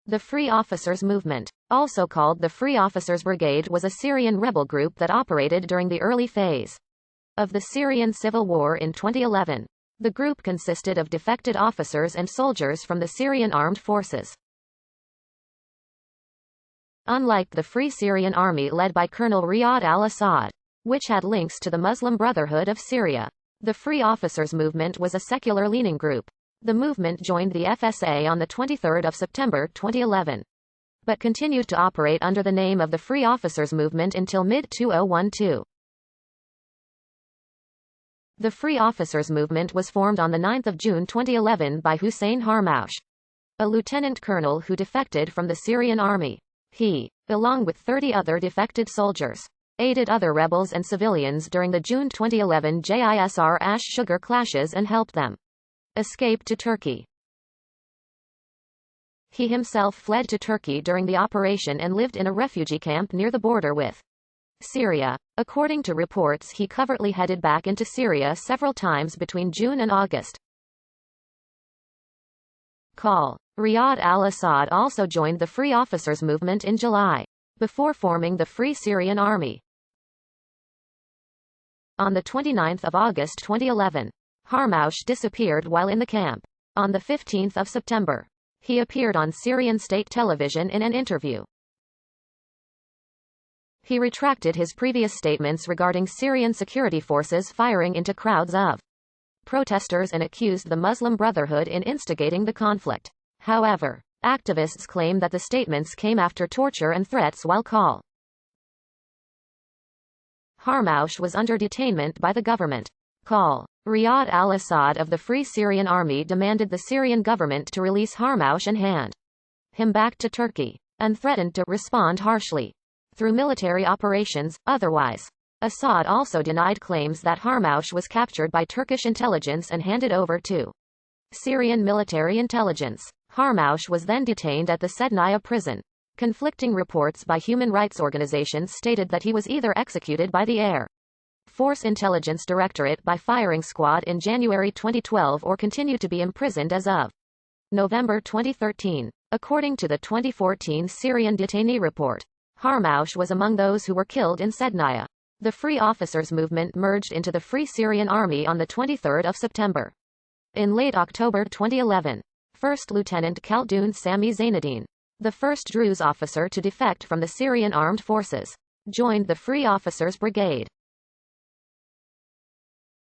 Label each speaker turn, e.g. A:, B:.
A: The Free Officers Movement, also called the Free Officers Brigade, was a Syrian rebel group that operated during the early phase of the Syrian civil war in 2011. The group consisted of defected officers and soldiers from the Syrian armed forces. Unlike the Free Syrian Army led by Colonel Riyad al-Assad, which had links to the Muslim Brotherhood of Syria, the Free Officers Movement was a secular-leaning group. The movement joined the FSA on 23 September 2011, but continued to operate under the name of the Free Officers Movement until mid-2012. The Free Officers Movement was formed on 9 June 2011 by Hussein Harmoush, a lieutenant colonel who defected from the Syrian army. He, along with 30 other defected soldiers, aided other rebels and civilians during the June 2011 JISR Ash-Sugar clashes and helped them escape to Turkey. He himself fled to Turkey during the operation and lived in a refugee camp near the border with Syria. According to reports, he covertly headed back into Syria several times between June and August. Riyad al-Assad also joined the Free Officers Movement in July, before forming the Free Syrian Army. On 29 August 2011, Harmoush disappeared while in the camp. On 15 September, he appeared on Syrian state television in an interview. He retracted his previous statements regarding Syrian security forces firing into crowds of protesters and accused the Muslim Brotherhood in instigating the conflict. However, activists claim that the statements came after torture and threats while Harmoush was under detainment by the government. Riyad al-Assad of the Free Syrian Army demanded the Syrian government to release Harmoush and hand him back to Turkey, and threatened to respond harshly through military operations, otherwise. Assad also denied claims that Harmoush was captured by Turkish intelligence and handed over to Syrian military intelligence. Harmoush was then detained at the Sednaya prison. Conflicting reports by human rights organizations stated that he was either executed by the Air Force Intelligence Directorate by firing squad in January 2012 or continued to be imprisoned as of November 2013. According to the 2014 Syrian detainee report, Harmoush was among those who were killed in Sednaya. The Free Officers Movement merged into the Free Syrian Army on 23 September. In late October 2011, First Lieutenant Khaldoon Sami Zainuddin, the first Druze officer to defect from the Syrian armed forces, joined the Free Officers Brigade.